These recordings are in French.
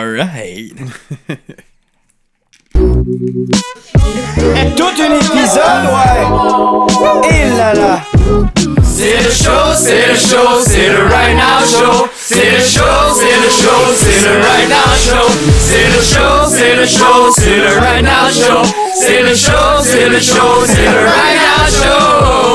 Alright. Tout un épisode, ouais. Et là là. C'est le show, c'est le show, c'est le Right Now Show. C'est le show, c'est le show, c'est le Right Now Show. C'est le show, c'est le show, c'est le Right Now Show. C'est le show, c'est le show, c'est le Right Now Show.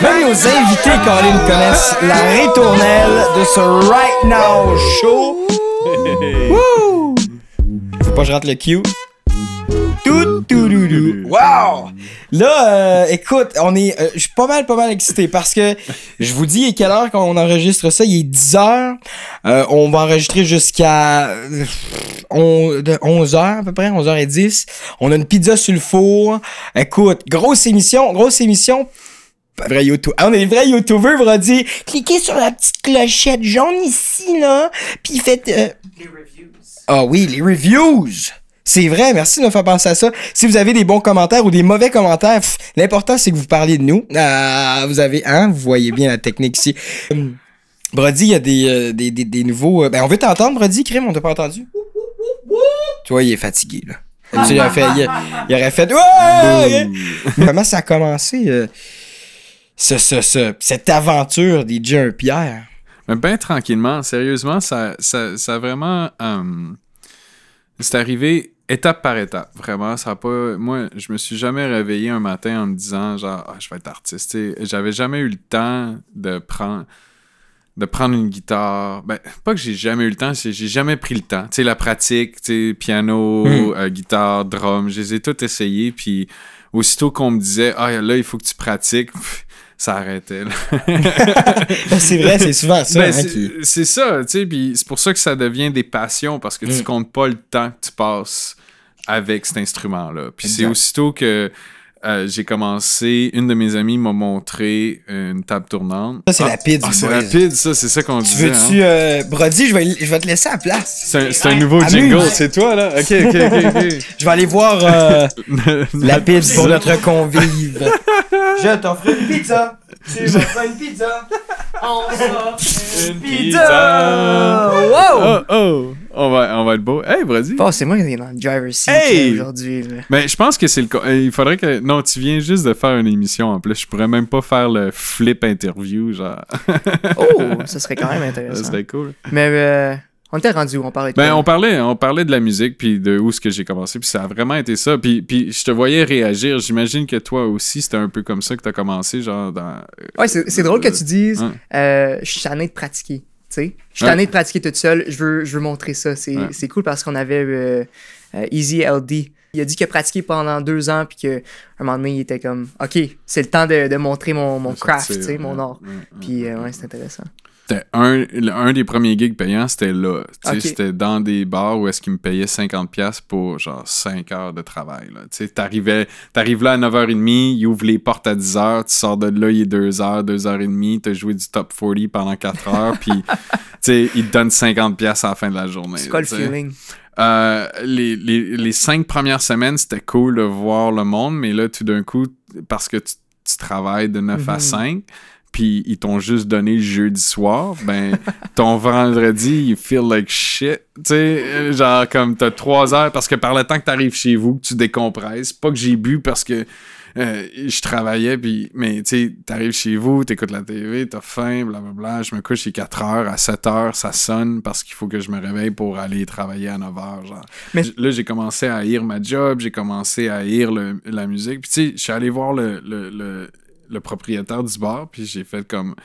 Même nos invités, Colin, connaissent la ritournelle de ce Right Now Show. Woo! Faut pas que je rate le cue. Wow! Là, écoute, je suis pas mal excité parce que je vous dis, à quelle heure qu'on enregistre ça? Il est 10h. On va enregistrer jusqu'à 11h à peu près, 11h10. On a une pizza sur le four. Écoute, grosse émission. Vrai YouTube. On est des vrais YouTubers, Brody. Cliquez sur la petite clochette jaune ici, là. Puis faites... Les reviews. Ah oui, les reviews. C'est vrai, merci de me faire penser à ça. Si vous avez des bons commentaires ou des mauvais commentaires, l'important, c'est que vous parliez de nous. Vous voyez bien la technique ici. Brody, il y a des nouveaux... on veut t'entendre, Brody, Crime, on t'a pas entendu? Tu vois, il est fatigué, là. Il aurait fait... Ouais! Comment ça a commencé... cette aventure des Jay Pierre. Mais ben tranquillement, sérieusement, ça a vraiment... c'est arrivé étape par étape, vraiment. Ça a pas... Moi, je me suis jamais réveillé un matin en me disant, genre, je vais être artiste. T'sais, j'avais jamais eu le temps de prendre une guitare. Ben, pas que j'ai jamais eu le temps, j'ai jamais pris le temps. Tu sais, la pratique, piano, guitare, drum, je les ai toutes essayées, puis aussitôt qu'on me disait, là, il faut que tu pratiques... ça arrêtait, là. C'est vrai, c'est souvent ça. C'est ça, tu sais, puis c'est pour ça que ça devient des passions, parce que tu comptes pas le temps que tu passes avec cet instrument-là. Puis c'est aussitôt que j'ai commencé, une de mes amies m'a montré une table tournante. Ça, c'est rapide. C'est rapide, ça, c'est ça qu'on disait. Veux-tu... Brody, je vais te laisser à la place. C'est un nouveau jingle, c'est toi, là? OK. Je vais aller voir la pizza pour notre convive. Je t'offre une pizza. Tu m'offres une pizza. On s'offre une pizza. Wow! On va être beau. Hey, Brady! Oh, c'est moi qui est dans le driver's seat aujourd'hui. Là. Mais je pense que c'est il faudrait que... Non, tu viens juste de faire une émission en plus. Je pourrais même pas faire le flip interview, genre. Ça serait quand même intéressant. Ça serait cool. Mais on était rendu où? On parlait de quoi? On parlait de la musique, puis de où est-ce que j'ai commencé, puis ça a vraiment été ça. Puis je te voyais réagir. J'imagine que toi aussi, c'était un peu comme ça que t'as commencé, genre dans... Ouais, c'est drôle que tu dises je suis tanné de pratiquer. Je suis tanné de pratiquer toute seule. Je veux montrer ça. C'est cool parce qu'on avait Easy LD. Il a dit qu'il a pratiqué pendant 2 ans, puis qu'à un moment donné, il était comme OK, c'est le temps de montrer mon craft, mon art. Puis c'est intéressant. C'était un des premiers gigs payants, c'était là. Okay. C'était dans des bars où est-ce qu'ils me payaient 50$ pour genre 5 heures de travail. T'arrives là à 9h30, ils ouvrent les portes à 10h, tu sors de là, il est 2h, 2h30, t'as joué du top 40 pendant 4 heures, puis ils te donnent 50$ à la fin de la journée. C'est quoi le feeling? Les 5 premières semaines, c'était cool de voir le monde, mais là, tout d'un coup, parce que tu travailles de 9 à 5, puis ils t'ont juste donné le jeudi soir, ben, ton vendredi, you feel like shit. Tu sais, genre, comme t'as 3 heures, parce que par le temps que t'arrives chez vous, que tu décompresses, pas que j'ai bu parce que je travaillais, puis, mais tu sais, t'arrives chez vous, t'écoutes la TV, t'as faim, blablabla, je me couche à 4 heures, à 7 heures, ça sonne parce qu'il faut que je me réveille pour aller travailler à 9 heures, genre. Mais là, j'ai commencé à haïr ma job, j'ai commencé à haïr la musique, puis tu sais, je suis allé voir le propriétaire du bar, puis j'ai fait comme...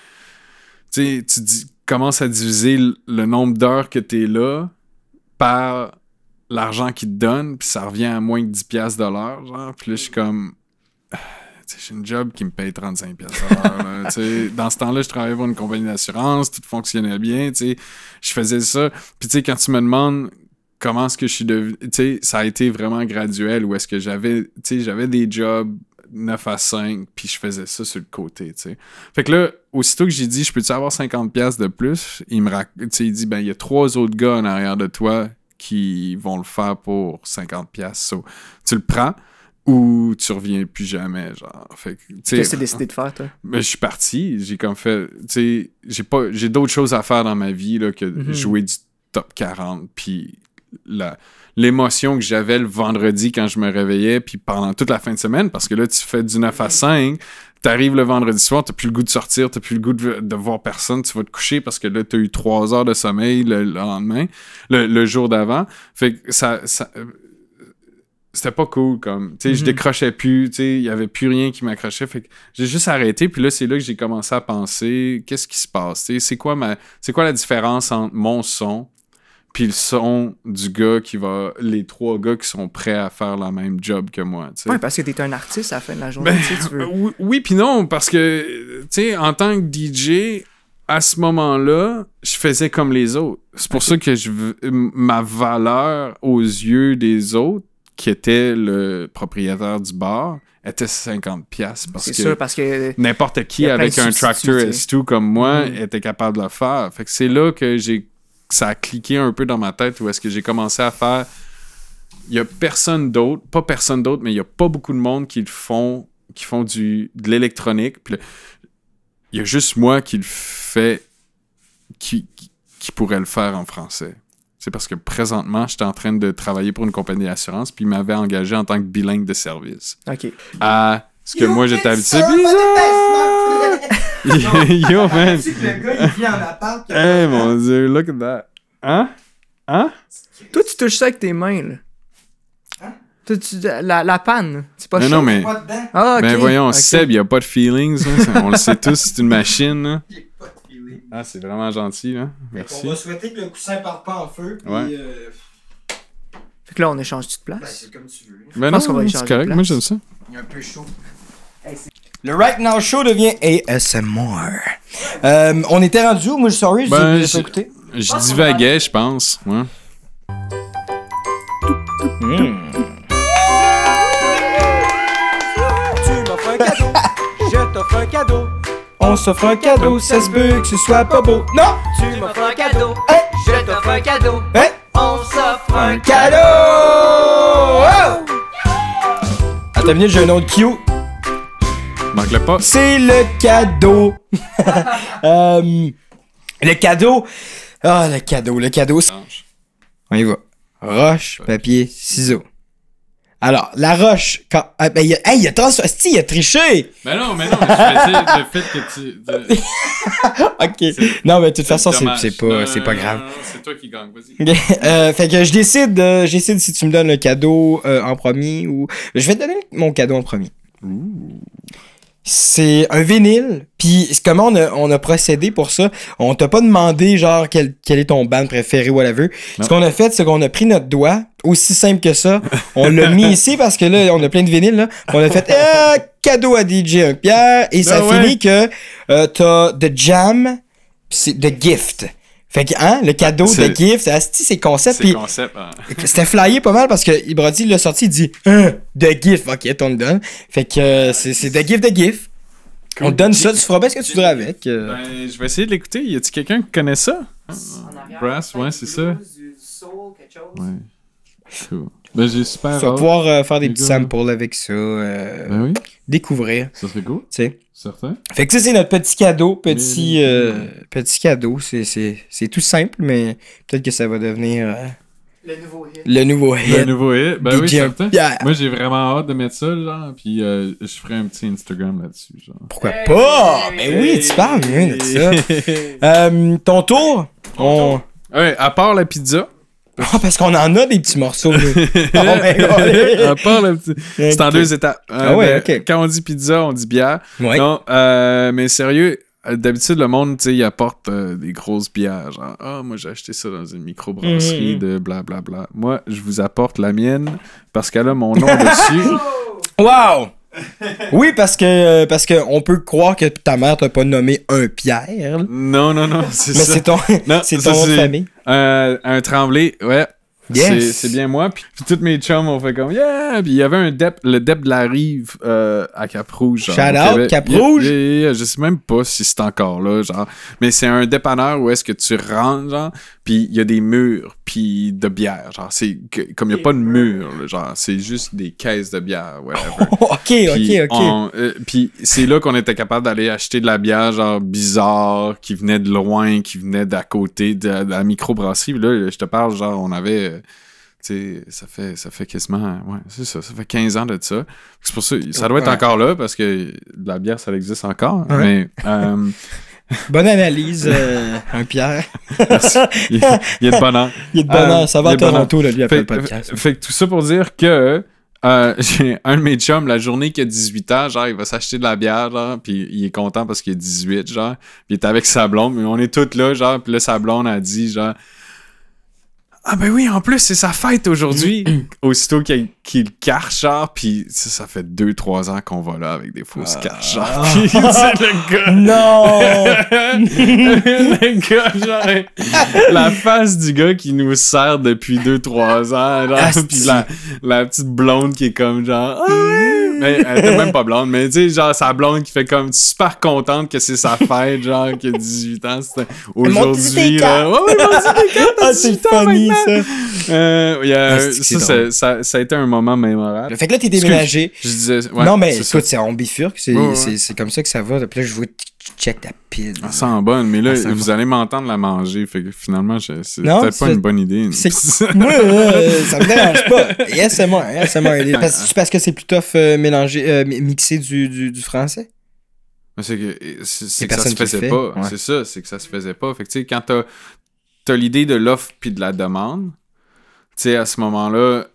Tu sais, commences à diviser le nombre d'heures que t'es là par l'argent qu'il te donne, puis ça revient à moins que 10$ de l'heure, genre. Puis là, je suis comme... j'ai une job qui me paye 35$ de l'heure. Dans ce temps-là, je travaillais pour une compagnie d'assurance, tout fonctionnait bien, je faisais ça. Puis tu sais, quand tu me demandes comment est-ce que je suis devenu... Tu sais, ça a été vraiment graduel, où est-ce que j'avais des jobs 9 à 5, puis je faisais ça sur le côté, tu sais. Fait que là, aussitôt que j'ai dit, je peux-tu avoir 50$ de plus, il dit, ben, il y a 3 autres gars en arrière de toi qui vont le faire pour 50$. So, tu le prends, ou tu reviens plus jamais, genre. Fait que, Qu'est-ce que t'as décidé de faire, toi? Ben, je suis parti, j'ai comme fait, tu sais, j'ai d'autres choses à faire dans ma vie, là, que jouer du top 40, puis l'émotion que j'avais le vendredi quand je me réveillais, puis pendant toute la fin de semaine, parce que là, tu fais du 9 à 5, t'arrives le vendredi soir, t'as plus le goût de sortir, t'as plus le goût de voir personne, tu vas te coucher parce que là, t'as eu 3 heures de sommeil le lendemain, le jour d'avant. Fait que ça c'était pas cool, comme, tu sais, je décrochais plus, tu sais, il y avait plus rien qui m'accrochait, fait que j'ai juste arrêté, puis là, c'est là que j'ai commencé à penser, qu'est-ce qui se passe, tu sais, c'est quoi la différence entre mon son puis le son du gars les 3 gars qui sont prêts à faire la même job que moi, tu sais. Ouais, parce que t'es un artiste à la fin de la journée, tu veux. Oui puis non, parce que, tu sais, en tant que DJ, à ce moment-là, je faisais comme les autres. C'est pour ça que ma valeur aux yeux des autres, qui était le propriétaire du bar, était 50$ parce que n'importe qui avec un Tractor S2 comme moi était capable de le faire. Fait que c'est là que ça a cliqué un peu dans ma tête où est-ce que j'ai commencé à faire. Il y a personne d'autre, mais il y a pas beaucoup de monde qui font de l'électronique. Puis il y a juste moi qui le fais, qui pourrait le faire en français. C'est parce que présentement, j'étais en train de travailler pour une compagnie d'assurance, puis ils m'avaient engagé en tant que bilingue de service. OK. Ce que moi, j'étais habitué. Yo, man! Le gars, il vient en appart. Hey, mon Dieu, look at that. Hein? Toi, tu touches ça avec tes mains, là. La panne, c'est pas chaud. Non, mais... Ah, okay. Ben voyons, okay. Seb, il a pas de feelings. Hein, on le sait tous, c'est une machine. Là. Ah, c'est vraiment gentil, là. Merci. On va souhaiter que le coussin parte pas en feu. Puis, ouais. Fait que là, on échange-tu de place? Ben, c'est comme tu veux. Ben non, c'est correct. Moi, j'aime ça. Il est un peu chaud. Le Right Now Show devient ASMR. On était rendu où? Moi, sorry, je l'ai pas écouté. Je divaguais, je pense. Ouais. Tu m'offres un cadeau, je t'offre un cadeau. On s'offre un cadeau, ça se peut que ce soit pas beau. Non! Tu m'offres un cadeau, Hey! je t'offre un cadeau. Hey! On s'offre un Cadeau! Oh! Attends une minute, j'ai un autre cue. Manque-le pas. C'est le cadeau. Le cadeau. Ah, le cadeau. On y va. Roche, papier, ciseaux. Alors, la roche, quand. Il a triché! Mais non, je faisais le fait que tu. Ok. Non, mais de toute façon, c'est pas grave. Non, c'est toi qui gagne, vas-y. Fait que j'décide si tu me donnes le cadeau en premier ou. Je vais te donner mon cadeau en premier. Ouh. C'est un vinyle, puis comment on a procédé pour ça? On t'a pas demandé genre quel est ton band préféré ou whatever. Ce qu'on a fait, c'est qu'on a pris notre doigt, aussi simple que ça, on l'a mis ici parce que là, on a plein de vinyles, là. On a fait cadeau à DJ un Pierre, et ça finit que t'as The Jam, c'est The Gift. Fait que, le cadeau de gift, c'est concept. C'est concept, hein. C'était flyé pas mal parce que Brody l'a sorti, il dit de gift, ok, on le donne. Fait que c'est de gift. Cool. On te donne ça, tu feras bien ce que tu voudras avec. Ben, je vais essayer de l'écouter. Y a-t-il quelqu'un qui connaît ça? Brass, ouais, c'est ça. Ouais. Cool. Ben, j'ai super. Tu vas pouvoir faire des petits samples avec ça. Ben oui. Découvrir. Ça serait cool. Tu sais. Certain. Fait que ça, c'est notre petit cadeau. Petit cadeau. C'est tout simple, mais peut-être que ça va devenir. Le nouveau hit. Ben oui, certain. Pierre. Moi, j'ai vraiment hâte de mettre ça, genre, puis je ferai un petit Instagram là-dessus, genre. Pourquoi pas? Ben oui, tu parles bien de ça. Ton tour? Ouais, à part la pizza. Ah, parce qu'on en a des petits morceaux. À part la petite... C'est en 2 étapes. OK. Quand on dit pizza, on dit bière. Ouais. Non, mais sérieux, d'habitude, le monde, tu sais, il apporte des grosses bières. Genre, moi, j'ai acheté ça dans une microbrasserie de blablabla. Moi, je vous apporte la mienne parce qu'elle a mon nom dessus. Wow! Oui, parce que on peut croire que ta mère t'a pas nommé un Pierre. Non, c'est ça. Mais c'est ton nom de famille. Un Tremblay, ouais. Yes. C'est bien moi. Puis tous mes chums ont fait comme yeah. Puis il y avait le DEP de la Rive à Cap-Rouge. Shout out, Cap-Rouge. Je sais même pas si c'est encore là, genre. Mais c'est un dépanneur où est-ce que tu rentres, genre. puis il y a des murs, puis de bière. Genre, c'est comme il n'y a pas de mur, là, genre, c'est juste des caisses de bière, whatever. OK. Puis c'est là qu'on était capable d'aller acheter de la bière, genre, bizarre, qui venait de loin, qui venait d'à côté de la microbrasserie. Puis là, je te parle, genre, on avait... Tu sais, ça fait quasiment... Ouais, c'est ça. Ça fait 15 ans de ça. C'est pour ça... Ça doit être encore là, parce que de la bière, ça existe encore. Ouais. Mais... Bonne analyse, un Pierre. Il y a de bonheur. Il y a de bonheur. Ça va à Toronto, là, lui, après le podcast. Fait que tout ça pour dire que j'ai un de mes chums, la journée qu'il a 18 ans, genre, il va s'acheter de la bière, genre, puis il est content parce qu'il a 18, genre, puis il est avec sa blonde, mais on est tous là, genre, puis là, sa blonde a dit, genre... Ah ben oui, en plus, c'est sa fête aujourd'hui. Aussitôt qu'il cache, genre, pis ça fait 2-3 ans qu'on va là avec des fausses caches, genre. Pis c'est le gars... Non! Le gars, genre... La face du gars qui nous sert depuis 2-3 ans, genre, pis la petite blonde qui est comme genre... Ah ouais! Mais elle était même pas blonde, mais tu sais, genre, sa blonde qui fait comme super contente que c'est sa fête, genre, qui a 18 ans, c'était aujourd'hui, là. Ouais, Ah, c'est funny, ça a été un moment mémorable. Fait que là, t'es déménagé. Je disais, ouais, non, mais c'est écoute, on bifurque. C'est comme ça que ça va. Puis là, je vois que tu check ta pile. Elle sent bonne, mais là, vous allez m'entendre la manger. Fait que finalement, c'est peut-être pas une bonne idée. Moi, ça me dérange pas. Yes, c'est moi. Parce que c'est plus tough mixer du français? C'est que ça se faisait pas. Ouais. C'est ça, c'est que ça se faisait pas. Fait que tu sais, quand t'as l'idée de l'offre puis de la demande, tu sais, à ce moment-là,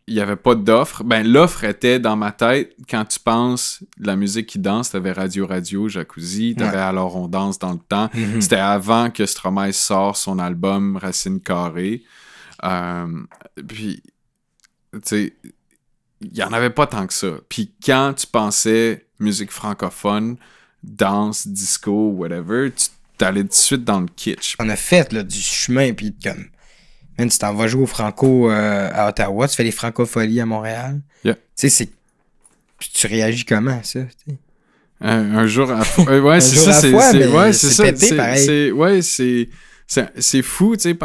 il n'y avait pas d'offre. Ben, l'offre était dans ma tête, quand tu penses de la musique qui danse, t'avais Radio, Jacuzzi, t'avais Alors on danse dans le temps. Mm-hmm. C'était avant que Stromae sort son album Racine carrée. Puis, tu sais, il n'y en avait pas tant que ça. Puis quand tu pensais musique francophone, danse, disco, whatever, tu t'allais tout de suite dans le kitsch. On a fait là, du chemin, puis comme... Man, tu t'en vas jouer au Franco à Ottawa, tu fais les Francopholies à Montréal. Yeah. Tu sais, tu réagis comment, ça? Un jour à ouais, c'est ça. C'est pété, pareil. C'est fou, tu sais,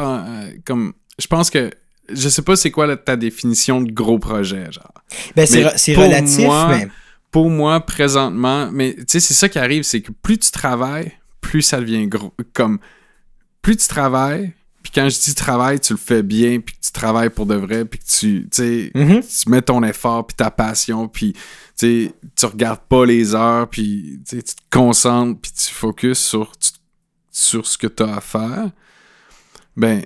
comme... Je pense que... Je sais pas c'est quoi ta définition de gros projet, genre. Ben, c'est relatif, mais... Pour moi, présentement... Mais, tu sais, c'est ça qui arrive, c'est que plus tu travailles, plus ça devient gros. Comme... Plus tu travailles... Puis quand je dis travail, tu le fais bien, puis que tu travailles pour de vrai, puis que tu mets ton effort, puis ta passion, puis tu regardes pas les heures, puis tu te concentres, puis tu focuses sur ce que tu as à faire, ben,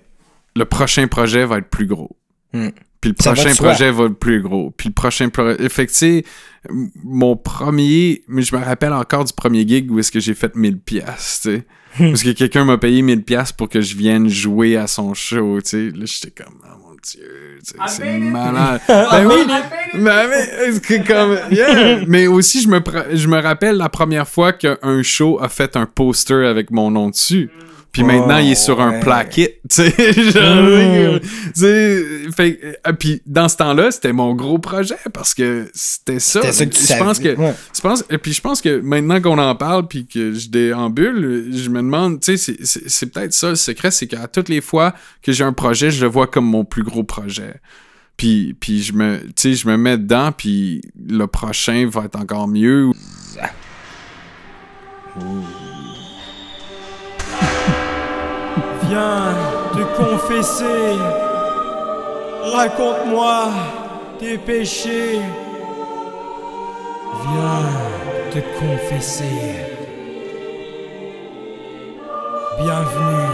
le prochain projet va être plus gros. Puis le prochain projet va être plus gros. Puis le prochain projet... Fait que, tu sais, mon premier... Mais je me rappelle encore du premier gig où est-ce que j'ai fait 1000$, tu sais. Parce que quelqu'un m'a payé 1000$ pour que je vienne jouer à son show, tu sais. Là, j'étais comme, oh mon Dieu, c'est malade. Ben oui, mais comme, yeah. Mais aussi, je me rappelle la première fois qu'un show a fait un poster avec mon nom dessus. Puis maintenant, il est sur un plaquette, tu sais. Puis dans ce temps-là, c'était mon gros projet parce que c'était ça. C'était ça que tu savais. Puis je pense que maintenant qu'on en parle puis que je déambule, je me demande, tu sais, c'est peut-être ça le secret, c'est qu'à toutes les fois que j'ai un projet, je le vois comme mon plus gros projet. Puis je me mets dedans, puis le prochain va être encore mieux. Viens te confesser, raconte-moi tes péchés. Viens te confesser. Bienvenue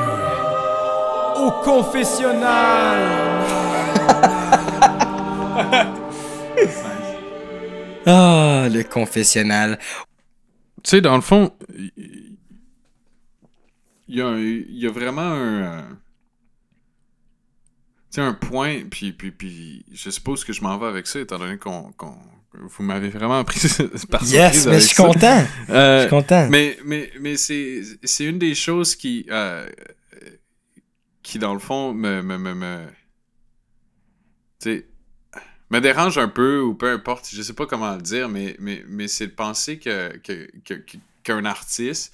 au confessionnal. Ah, le confessionnal. Tu sais, dans le fond... Il y a vraiment un point, puis je suppose que je m'en vais avec ça, étant donné qu'on vous m'avez vraiment pris par surprise. Yes, mais je suis content. Je suis content. Mais c'est une des choses qui dans le fond, me dérange un peu, ou peu importe, je sais pas comment le dire, mais c'est de penser qu'un artiste...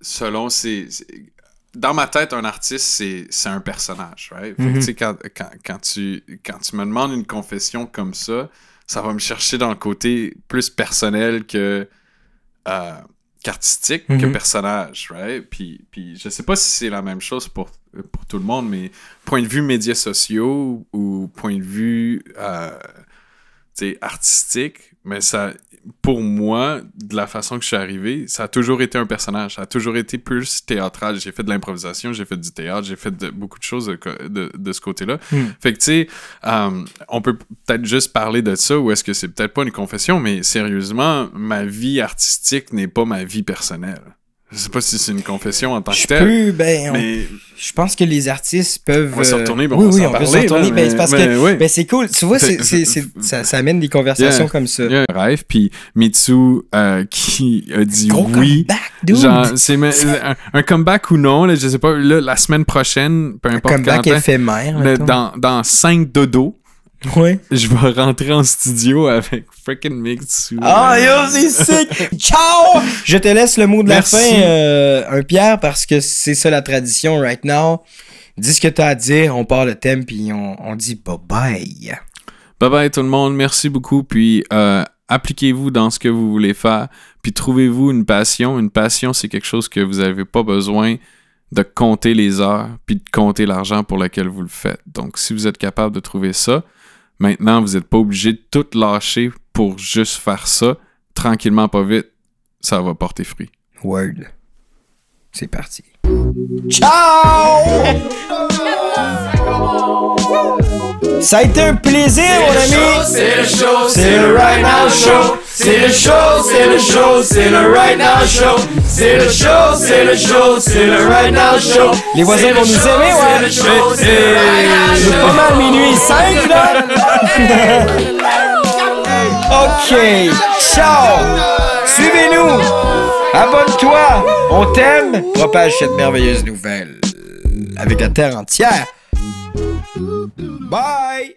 selon dans ma tête, un artiste, c'est un personnage, right? Fait que, tu sais, quand tu me demandes une confession comme ça va me chercher dans le côté plus personnel qu'artistique, que personnage, right? Puis je sais pas si c'est la même chose pour tout le monde, mais point de vue médias sociaux ou point de vue artistique, mais ça, pour moi, de la façon que je suis arrivé, ça a toujours été un personnage. Ça a toujours été plus théâtral. J'ai fait de l'improvisation, j'ai fait du théâtre, j'ai fait beaucoup de choses de ce côté-là. Fait que, tu sais, on peut peut-être juste parler de ça, ou est-ce que c'est peut-être pas une confession, mais sérieusement, ma vie artistique n'est pas ma vie personnelle. Je sais pas si c'est une confession en tant que telle. Mais je pense que les artistes peuvent... On va se retourner, on va parler. Se retourner, là, c'est parce que c'est cool. Tu vois, ça amène des conversations comme ça. Il y a un rêve, puis Mitsu qui a dit gros oui. Comeback, dude. Genre, c'est un comeback ou non, là, je sais pas, là, la semaine prochaine, peu importe quand. Un comeback éphémère. Dans 5 dodos. Ouais. Je vais rentrer en studio avec freaking Mitsu. Ah, yo, c'est sick! Ciao! Je te laisse le mot de la fin, un Pierre, parce que c'est ça la tradition right now. Dis ce que t'as à dire, on part le thème, puis on dit bye-bye. Bye-bye tout le monde, merci beaucoup, puis appliquez-vous dans ce que vous voulez faire, puis trouvez-vous une passion. Une passion, c'est quelque chose que vous n'avez pas besoin de compter les heures, puis de compter l'argent pour lequel vous le faites. Donc, si vous êtes capable de trouver ça, maintenant, vous n'êtes pas obligé de tout lâcher pour juste faire ça. Tranquillement, pas vite, ça va porter fruit. Word. C'est parti. Ciao! Ça a été un plaisir, mon ami! C'est le show, c'est le Right Now Show. C'est le show, c'est le show, c'est le Right Now Show. C'est le show, c'est le show, c'est le Right Now Show. Les voisins vont nous aimer, ouais! C'est pas mal minuit 5, là! Ok, ciao! Suivez-nous! Abonne-toi! On t'aime! Propage cette merveilleuse nouvelle avec la terre entière! Bye!